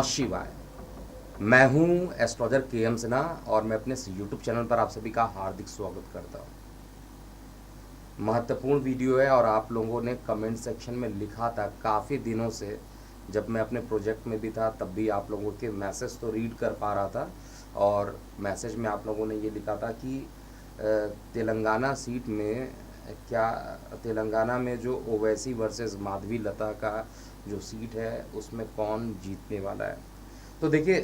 नमः शिवाय। मैं हूं एस्ट्रोलॉजर के एम सिन्हा और मैं अपने यूट्यूब चैनल पर आप सभी का हार्दिक स्वागत करता हूं। महत्वपूर्ण वीडियो है और आप लोगों ने कमेंट सेक्शन में लिखा था काफ़ी दिनों से, जब मैं अपने प्रोजेक्ट में भी था तब भी आप लोगों के मैसेज तो रीड कर पा रहा था। और मैसेज में आप लोगों ने ये लिखा था कि तेलंगाना सीट में क्या, तेलंगाना में जो ओवैसी वर्सेस माधवी लता का जो सीट है उसमें कौन जीतने वाला है। तो देखिए,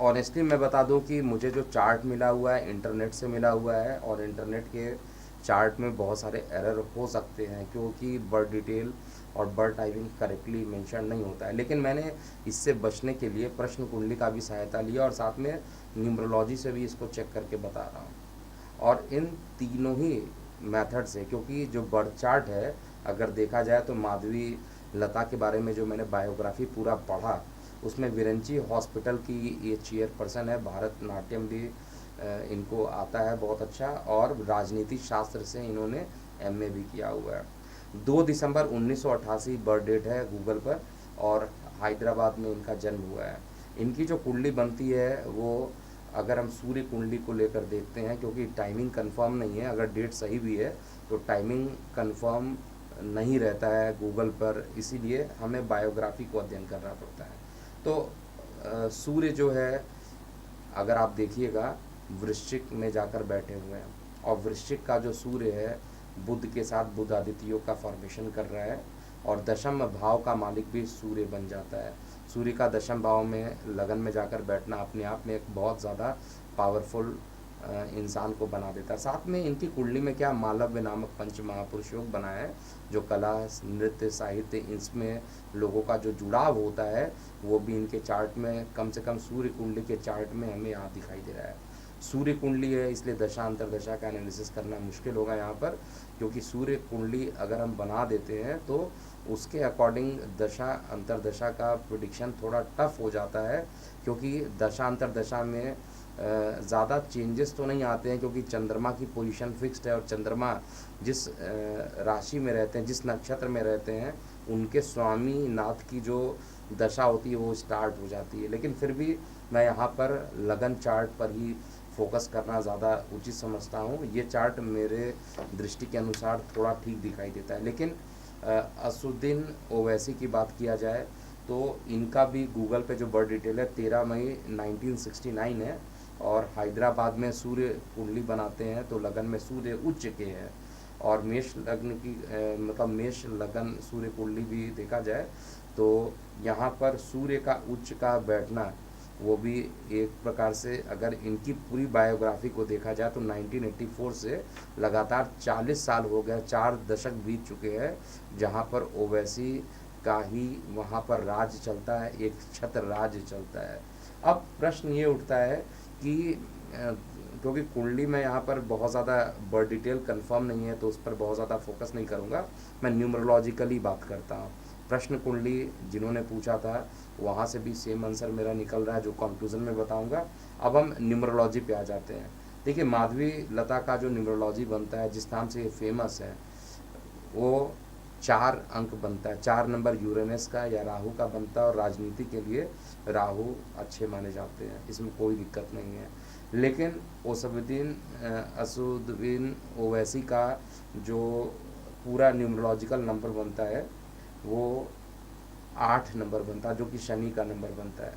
ऑनेस्टली मैं बता दूं कि मुझे जो चार्ट मिला हुआ है इंटरनेट से मिला हुआ है, और इंटरनेट के चार्ट में बहुत सारे एरर हो सकते हैं क्योंकि बर्ड डिटेल और बर्ड टाइपिंग करेक्टली मेंशन नहीं होता है। लेकिन मैंने इससे बचने के लिए प्रश्न कुंडली का भी सहायता लिया और साथ में न्यूमरोलॉजी से भी इसको चेक करके बता रहा हूँ। और इन तीनों ही मेथड से, क्योंकि जो बर्थ चार्ट है अगर देखा जाए तो माधवी लता के बारे में जो मैंने बायोग्राफी पूरा पढ़ा उसमें विरंची हॉस्पिटल की ये चेयरपर्सन है, भारतनाट्यम भी इनको आता है बहुत अच्छा, और राजनीति शास्त्र से इन्होंने एमए भी किया हुआ है। 2 दिसंबर 1988 बर्थ डेट है गूगल पर, और हैदराबाद में इनका जन्म हुआ है। इनकी जो कुंडली बनती है वो, अगर हम सूर्य कुंडली को लेकर देखते हैं, क्योंकि टाइमिंग कंफर्म नहीं है, अगर डेट सही भी है तो टाइमिंग कंफर्म नहीं रहता है गूगल पर, इसीलिए हमें बायोग्राफी को अध्ययन करना पड़ता है। तो सूर्य जो है अगर आप देखिएगा वृश्चिक में जाकर बैठे हुए हैं, और वृश्चिक का जो सूर्य है बुध के साथ बुध आदित्य योग का फॉर्मेशन कर रहा है, और दशम भाव का मालिक भी सूर्य बन जाता है। सूर्य का दशम भाव में लगन में जाकर बैठना अपने आप में एक बहुत ज़्यादा पावरफुल इंसान को बना देता है। साथ में इनकी कुंडली में क्या मालव्य नामक पंच महापुरुष योग बना है, जो कला नृत्य साहित्य इसमें लोगों का जो जुड़ाव होता है वो भी इनके चार्ट में, कम से कम सूर्य कुंडली के चार्ट में हमें यहाँ दिखाई दे रहा है। सूर्य कुंडली है इसलिए दशा अंतरदशा का एनालिसिस करना मुश्किल होगा यहाँ पर, क्योंकि सूर्य कुंडली अगर हम बना देते हैं तो उसके अकॉर्डिंग दशा अंतरदशा का प्रिडिक्शन थोड़ा टफ हो जाता है, क्योंकि दशा अंतरदशा में ज़्यादा चेंजेस तो नहीं आते हैं, क्योंकि चंद्रमा की पोजीशन फिक्स्ड है, और चंद्रमा जिस राशि में रहते हैं, जिस नक्षत्र में रहते हैं, उनके स्वामी नाथ की जो दशा होती है वो स्टार्ट हो जाती है। लेकिन फिर भी मैं यहाँ पर लगन चार्ट पर ही फोकस करना ज़्यादा उचित समझता हूँ। ये चार्ट मेरे दृष्टि के अनुसार थोड़ा ठीक दिखाई देता है। लेकिन असुद्दीन ओवैसी की बात किया जाए तो इनका भी गूगल पे जो बर्थ डिटेल है 13 मई 1969 है, और हैदराबाद में सूर्य कुंडली बनाते हैं तो लगन में सूर्य उच्च के हैं, और मेष लग्न की मतलब मेष लगन सूर्य कुंडली भी देखा जाए तो यहाँ पर सूर्य का उच्च का बैठना वो भी एक प्रकार से, अगर इनकी पूरी बायोग्राफी को देखा जाए तो 1984 से लगातार 40 साल हो गए, 4 दशक बीत चुके हैं जहाँ पर ओवैसी का ही वहाँ पर राज चलता है, एक छत्र राज चलता है। अब प्रश्न ये उठता है कि क्योंकि कुंडली में यहाँ पर बहुत ज़्यादा बर्थ डिटेल कंफर्म नहीं है तो उस पर बहुत ज़्यादा फोकस नहीं करूँगा, मैं न्यूमरोलॉजिकली बात करता हूँ। प्रश्न कुंडली जिन्होंने पूछा था वहाँ से भी सेम आंसर मेरा निकल रहा है, जो कंक्लूजन में बताऊँगा। अब हम न्यूमरोलॉजी पे आ जाते हैं। देखिए, माधवी लता का जो न्यूमरोलॉजी बनता है, जिस नाम से ये फेमस है, वो 4 अंक बनता है। 4 नंबर यूरेनस का या राहु का बनता है, और राजनीति के लिए राहु अच्छे माने जाते हैं, इसमें कोई दिक्कत नहीं है। लेकिन असुद्दीन ओवैसी का जो पूरा न्यूमरोलॉजिकल नंबर बनता है वो 8 नंबर बनता है, जो कि शनि का नंबर बनता है।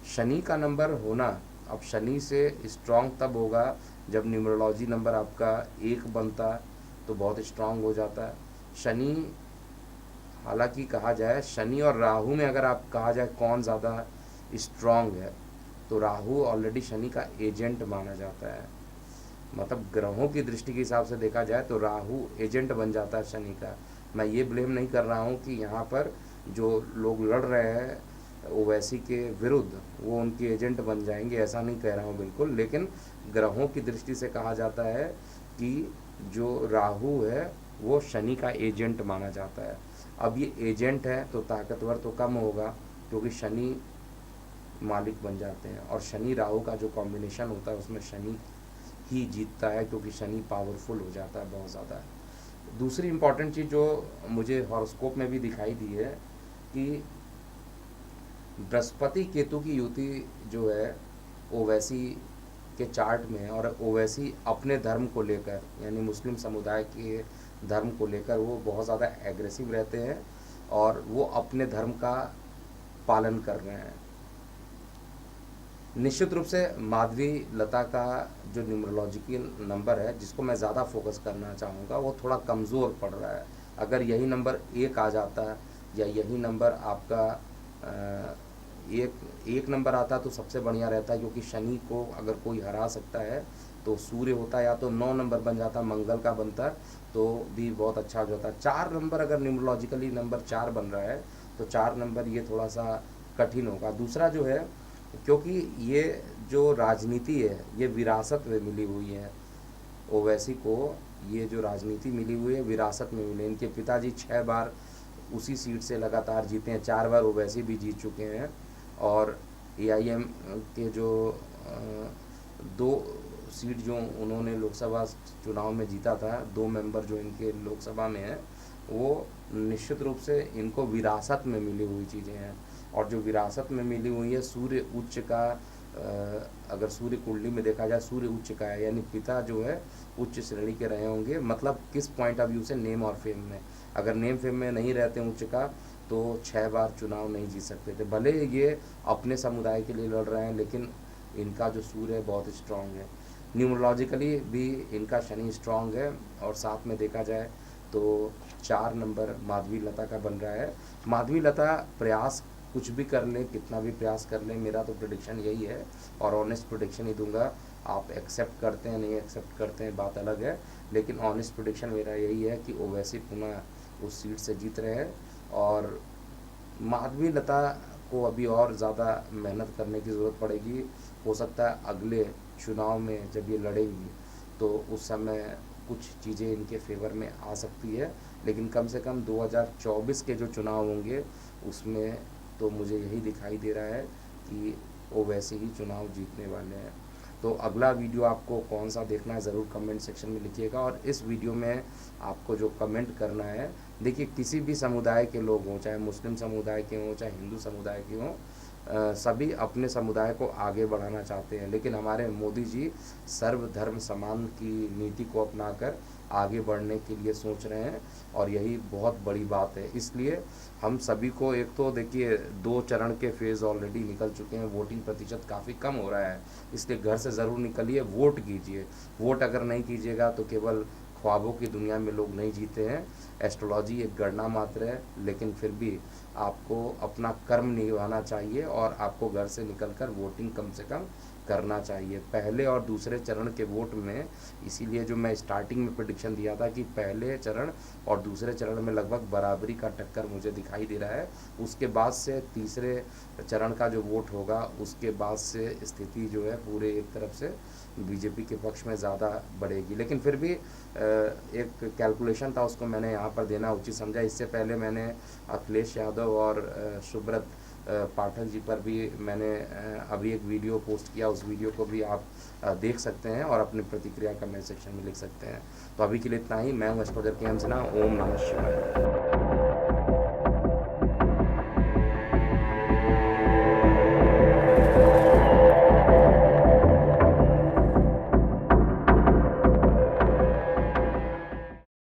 शनि का नंबर होना, अब शनि से स्ट्रांग तब होगा जब न्यूमरोलॉजी नंबर आपका 1 बनता तो बहुत स्ट्रांग हो जाता है। शनि, हालांकि कहा जाए शनि और राहु में अगर आप कहा जाए कौन ज़्यादा स्ट्रांग है, तो राहु ऑलरेडी शनि का एजेंट माना जाता है। मतलब ग्रहों की दृष्टि के हिसाब से देखा जाए तो राहु एजेंट बन जाता है शनि का। मैं ये ब्लेम नहीं कर रहा हूँ कि यहाँ पर जो लोग लड़ रहे हैं ओवैसी के विरुद्ध वो उनके एजेंट बन जाएंगे, ऐसा नहीं कह रहा हूँ बिल्कुल। लेकिन ग्रहों की दृष्टि से कहा जाता है कि जो राहु है वो शनि का एजेंट माना जाता है। अब ये एजेंट है तो ताकतवर तो कम होगा, क्योंकि शनि मालिक बन जाते हैं, और शनि राहु का जो कॉम्बिनेशन होता है उसमें शनि ही जीतता है, क्योंकि शनि पावरफुल हो जाता है बहुत ज़्यादा। दूसरी इम्पॉर्टेंट चीज़ जो मुझे हॉरोस्कोप में भी दिखाई दी है कि बृहस्पति केतु की युति जो है ओवैसी के चार्ट में, और ओवैसी अपने धर्म को लेकर यानी मुस्लिम समुदाय के धर्म को लेकर वो बहुत ज़्यादा एग्रेसिव रहते हैं और वो अपने धर्म का पालन कर रहे हैं। निश्चित रूप से माधवी लता का जो न्यूमरोलॉजिकल नंबर है जिसको मैं ज़्यादा फोकस करना चाहूँगा वो थोड़ा कमज़ोर पड़ रहा है। अगर यही नंबर 1 आ जाता या यही नंबर आपका एक नंबर आता तो सबसे बढ़िया रहता, क्योंकि शनि को अगर कोई हरा सकता है तो सूर्य होता, या तो 9 नंबर बन जाता, मंगल का बनता तो भी बहुत अच्छा हो जाता। 4 नंबर अगर न्यूमरोलॉजिकली नंबर 4 बन रहा है तो 4 नंबर ये थोड़ा सा कठिन होगा। दूसरा जो है, क्योंकि ये जो राजनीति है ये विरासत में मिली हुई है, ओवैसी को ये जो राजनीति मिली हुई है विरासत में मिली। इनके पिताजी 6 बार उसी सीट से लगातार जीते हैं, 4 बार ओवैसी भी जीत चुके हैं। और AIM के जो 2 सीट जो उन्होंने लोकसभा चुनाव में जीता था, 2 मेंबर जो इनके लोकसभा में है, वो निश्चित रूप से इनको विरासत में मिली हुई चीज़ें हैं। और जो विरासत में मिली हुई है, सूर्य उच्च का, अगर सूर्य कुंडली में देखा जाए सूर्य उच्च का है, यानी पिता जो है उच्च श्रेणी के रहे होंगे। मतलब किस पॉइंट ऑफ व्यू से, नेम और फेम में। अगर नेम फेम में नहीं रहते उच्च का तो 6 बार चुनाव नहीं जीत सकते थे। भले ये अपने समुदाय के लिए लड़ रहे हैं, लेकिन इनका जो सूर्य है बहुत स्ट्रांग है। न्यूमरोलॉजिकली भी इनका शनि स्ट्रांग है। और साथ में देखा जाए तो 4 नंबर माधवी लता का बन रहा है। माधवी लता प्रयास कुछ भी कर लें, कितना भी प्रयास कर लें, मेरा तो प्रेडिक्शन यही है और ऑनेस्ट प्रेडिक्शन ही दूंगा। आप एक्सेप्ट करते हैं नहीं एक्सेप्ट करते हैं बात अलग है, लेकिन ऑनेस्ट प्रेडिक्शन मेरा यही है कि ओवैसी पुनः उस सीट से जीत रहे हैं। और माधवी लता को अभी और ज़्यादा मेहनत करने की ज़रूरत पड़ेगी। हो सकता है अगले चुनाव में जब ये लड़ेंगी तो उस समय कुछ चीज़ें इनके फेवर में आ सकती है, लेकिन कम से कम 2024 के जो चुनाव होंगे उसमें तो मुझे यही दिखाई दे रहा है कि वो वैसे ही चुनाव जीतने वाले हैं। तो अगला वीडियो आपको कौन सा देखना है ज़रूर कमेंट सेक्शन में लिखिएगा। और इस वीडियो में आपको जो कमेंट करना है, देखिए किसी भी समुदाय के लोग हों, चाहे मुस्लिम समुदाय के हों चाहे हिंदू समुदाय के हों, सभी अपने समुदाय को आगे बढ़ाना चाहते हैं। लेकिन हमारे मोदी जी सर्वधर्म समान की नीति को अपनाकर आगे बढ़ने के लिए सोच रहे हैं और यही बहुत बड़ी बात है। इसलिए हम सभी को, एक तो देखिए 2 चरण के फेज़ ऑलरेडी निकल चुके हैं, वोटिंग प्रतिशत काफ़ी कम हो रहा है, इसलिए घर से ज़रूर निकलिए, वोट कीजिए। वोट अगर नहीं कीजिएगा तो केवल ख्वाबों की दुनिया में लोग नहीं जीते हैं। एस्ट्रोलॉजी एक गणना मात्र है, लेकिन फिर भी आपको अपना कर्म निभाना चाहिए और आपको घर से निकलकर वोटिंग कम से कम करना चाहिए। पहले और दूसरे चरण के वोट में, इसीलिए जो मैं स्टार्टिंग में प्रेडिक्शन दिया था कि पहले चरण और दूसरे चरण में लगभग बराबरी का टक्कर मुझे दिखाई दे रहा है। उसके बाद से तीसरे चरण का जो वोट होगा उसके बाद से स्थिति जो है पूरे एक तरफ से बीजेपी के पक्ष में ज़्यादा बढ़ेगी। लेकिन फिर भी एक कैलकुलेशन था, उसको मैंने यहाँ पर देना उचित समझा। इससे पहले मैंने अखिलेश यादव और सुब्रत पाठक जी पर भी मैंने अभी एक वीडियो पोस्ट किया, उस वीडियो को भी आप देख सकते हैं और अपनी प्रतिक्रिया कमेंट सेक्शन में लिख सकते हैं। तो अभी के लिए इतना ही। मैं हूँ एस्ट्रोलॉजर KM सिन्हा। ओम नमः शिवाय।